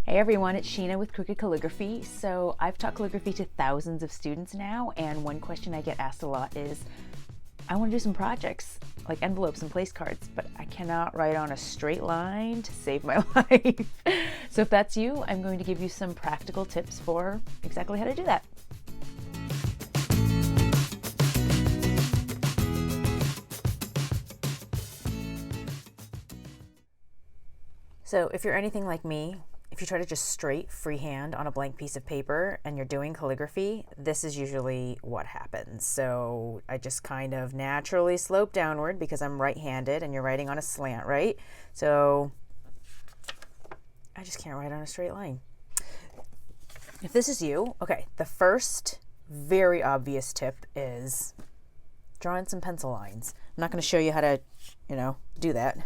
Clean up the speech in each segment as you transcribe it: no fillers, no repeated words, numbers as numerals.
Hey everyone, it's Sheena with Crooked Calligraphy. So I've taught calligraphy to thousands of students now, and one question I get asked a lot is, I want to do some projects like envelopes and place cards, but I cannot write on a straight line to save my life. So if that's you, I'm going to give you some practical tips for exactly how to do that. So if you're anything like me, if you try to just straight freehand on a blank piece of paper and you're doing calligraphy, this is usually what happens. So I just kind of naturally slope downward because I'm right-handed and you're writing on a slant, right? So I just can't write on a straight line. If this is you, okay, the first very obvious tip is draw in some pencil lines. I'm not going to show you how to, do that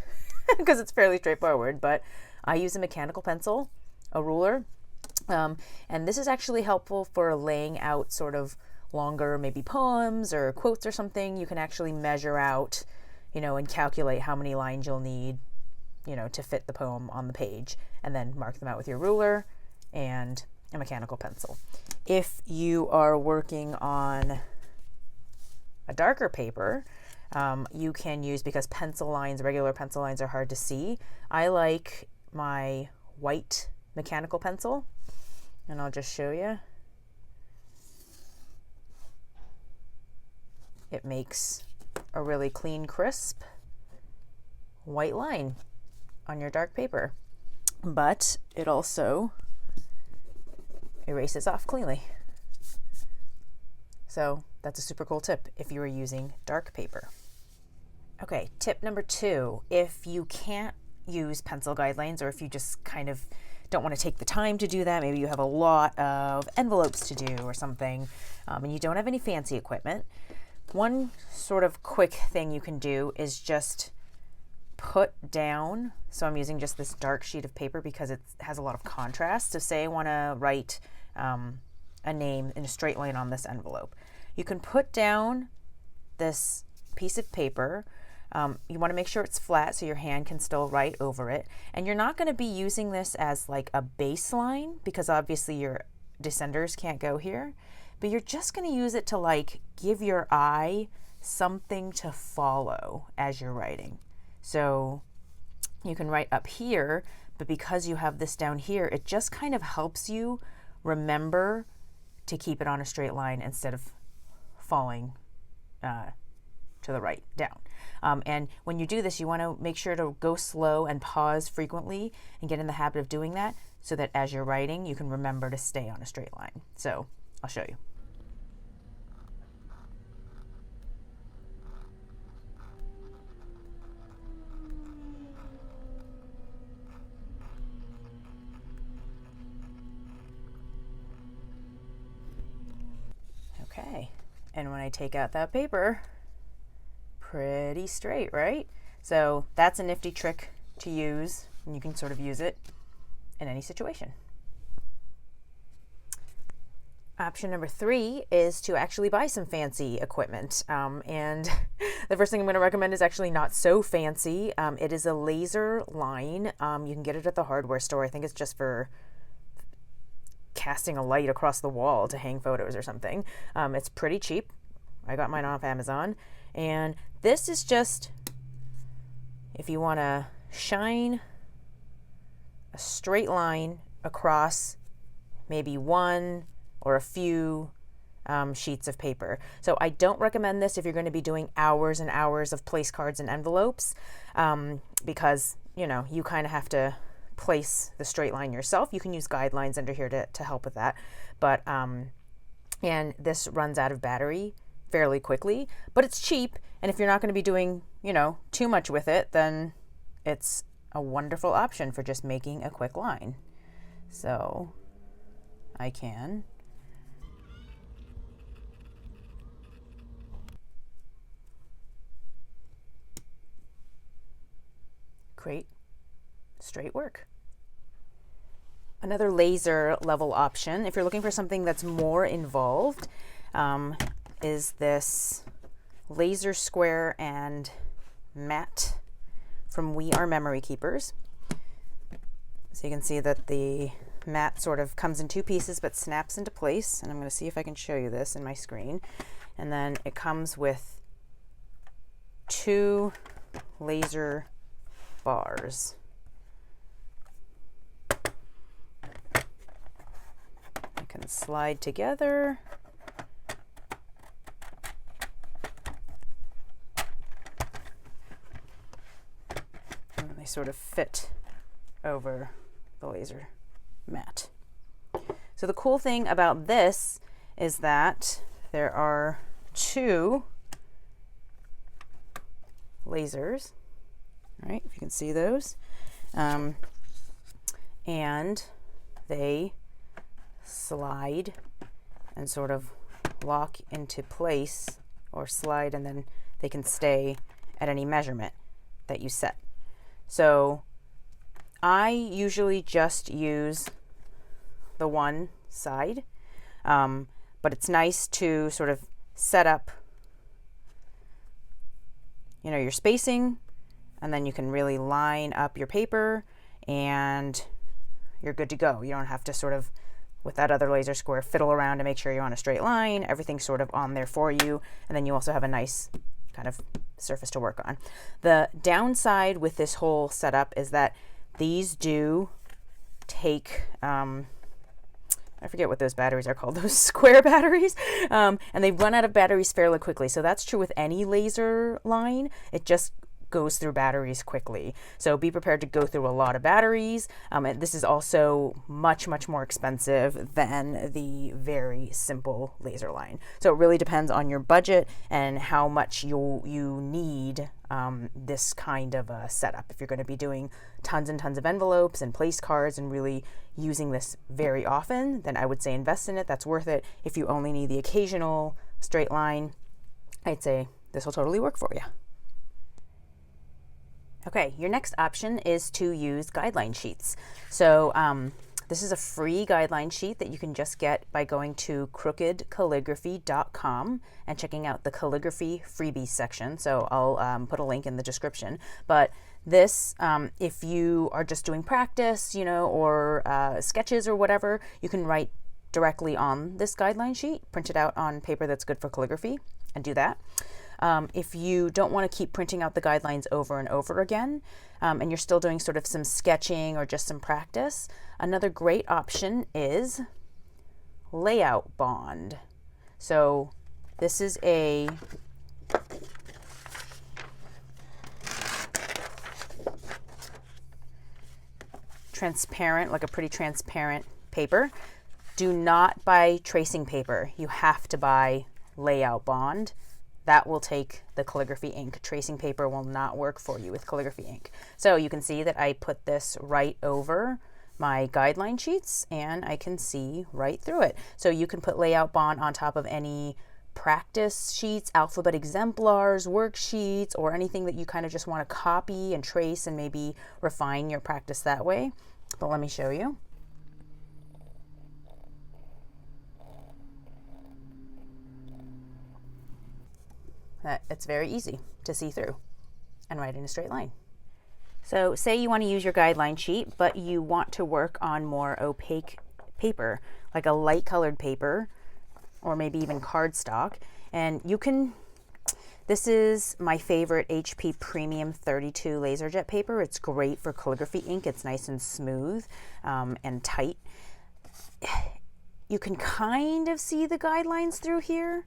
because it's fairly straightforward, but I use a mechanical pencil, a ruler, and this is actually helpful for laying out sort of longer, maybe poems or quotes or something. You can actually measure out, and calculate how many lines you'll need, to fit the poem on the page, and then mark them out with your ruler and a mechanical pencil. If you are working on a darker paper, you can use, because regular pencil lines are hard to see, I like my white mechanical pencil, and I'll just show you. It makes a really clean, crisp white line on your dark paper, but it also erases off cleanly. So that's a super cool tip if you are using dark paper. Okay, tip number 2, if you can't use pencil guidelines, or if you just kind of don't want to take the time to do that, maybe you have a lot of envelopes to do or something, and you don't have any fancy equipment, one sort of quick thing you can do is just put down, so I'm using just this dark sheet of paper because it has a lot of contrast. So say I want to write a name in a straight line on this envelope. You can put down this piece of paper. You want to make sure it's flat so your hand can still write over it. And you're not going to be using this as like a baseline because obviously your descenders can't go here, but you're just going to use it to like give your eye something to follow as you're writing. So you can write up here, but because you have this down here, it just kind of helps you remember to keep it on a straight line instead of falling to the right down. And when you do this, you want to make sure to go slow and pause frequently and get in the habit of doing that so that as you're writing, you can remember to stay on a straight line. So I'll show you. Okay, and when I take out that paper, pretty straight, right? So that's a nifty trick to use, and you can sort of use it in any situation. Option number 3 is to actually buy some fancy equipment. And the first thing I'm going to recommend is actually not so fancy. It is a laser line. You can get it at the hardware store. I think it's just for casting a light across the wall to hang photos or something. It's pretty cheap. I got mine off Amazon. And this is just if you want to shine a straight line across maybe one or a few sheets of paper. So I don't recommend this if you're going to be doing hours and hours of place cards and envelopes, because you kind of have to place the straight line yourself. You can use guidelines under here to help with that, but and this runs out of battery fairly quickly, but it's cheap, and if you're not going to be doing too much with it, then it's a wonderful option for just making a quick line. So I can create straight work. Another laser level option, if you're looking for something that's more involved, is this laser square and matte from We Are Memory Keepers. So you can see that the mat sort of comes in two pieces but snaps into place, and I'm going to see if I can show you this in my screen. And then it comes with 2 laser bars. They can slide together. And they sort of fit over the laser mat. So the cool thing about this is that there are 2 lasers, right? If you can see those, and they slide and sort of lock into place, or slide, and then they can stay at any measurement that you set. So I usually just use the one side, but it's nice to sort of set up, you know, your spacing, and then you can really line up your paper and you're good to go. You don't have to sort of, with that other laser square, fiddle around to make sure you're on a straight line. Everything's sort of on there for you, and then you also have a nice kind of surface to work on. The downside with this whole setup is that these do take, I forget what those batteries are called, those square batteries, and they run out of batteries fairly quickly. So that's true with any laser line. It just goes through batteries quickly. So be prepared to go through a lot of batteries. And this is also much, much more expensive than the very simple laser line. So it really depends on your budget and how much you need this kind of a setup. If you're going to be doing tons and tons of envelopes and place cards and really using this very often, then I would say invest in it. That's worth it. If you only need the occasional straight line, I'd say this will totally work for you. Okay, your next option is to use guideline sheets. So this is a free guideline sheet that you can just get by going to crookedcalligraphy.com and checking out the calligraphy freebies section. So I'll put a link in the description. But this, if you are just doing practice, you know, or sketches or whatever, you can write directly on this guideline sheet, print it out on paper that's good for calligraphy, and do that. If you don't want to keep printing out the guidelines over and over again, and you're still doing sort of some sketching or just some practice, another great option is layout bond. So this is a transparent, like a pretty transparent paper. Do not buy tracing paper. You have to buy layout bond. That will take the calligraphy ink. Tracing paper will not work for you with calligraphy ink. So you can see that I put this right over my guideline sheets and I can see right through it. So you can put layout bond on top of any practice sheets, alphabet exemplars, worksheets, or anything that you kind of just want to copy and trace and maybe refine your practice that way. But let me show you. It's very easy to see through and write in a straight line. So say you want to use your guideline sheet, but you want to work on more opaque paper, like a light colored paper, or maybe even cardstock. And you can, this is my favorite HP Premium 32 LaserJet paper. It's great for calligraphy ink. It's nice and smooth and tight. You can kind of see the guidelines through here,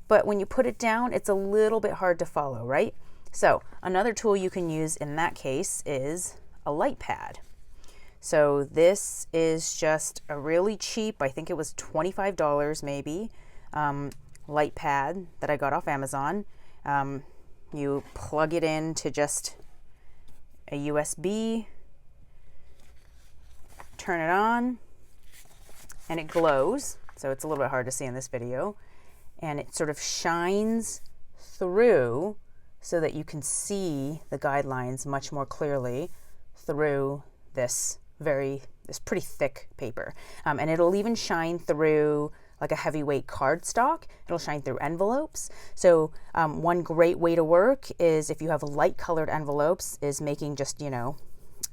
but when you put it down, it's a little bit hard to follow, right? So another tool you can use in that case is a light pad. So this is just a really cheap, I think it was $25 maybe, light pad that I got off Amazon. You plug it into just a USB, turn it on, and it glows. So it's a little bit hard to see in this video. And it sort of shines through so that you can see the guidelines much more clearly through this pretty thick paper. And it'll even shine through like a heavyweight cardstock. It'll shine through envelopes. So one great way to work is if you have light colored envelopes is making just, you know,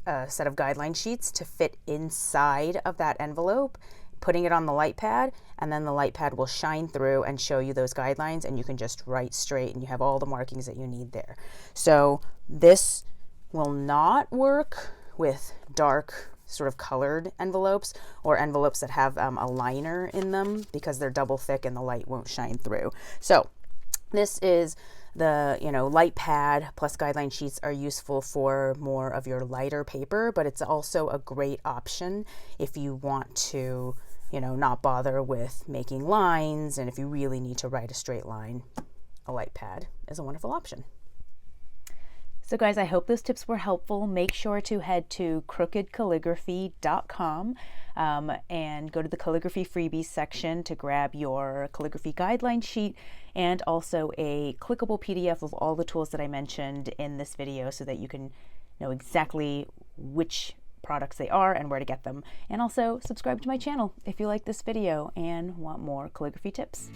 a set of guideline sheets to fit inside of that envelope, putting it on the light pad, and then the light pad will shine through and show you those guidelines, and you can just write straight and you have all the markings that you need there. So this will not work with dark sort of colored envelopes or envelopes that have a liner in them because they're double thick and the light won't shine through. So this is the, light pad plus guideline sheets are useful for more of your lighter paper, but it's also a great option if you want to, not bother with making lines, and if you really need to write a straight line, a light pad is a wonderful option. So guys, I hope those tips were helpful. Make sure to head to crookedcalligraphy.com and go to the calligraphy freebies section to grab your calligraphy guideline sheet and also a clickable PDF of all the tools that I mentioned in this video so that you can know exactly which products they are and where to get them. And also subscribe to my channel if you like this video and want more calligraphy tips.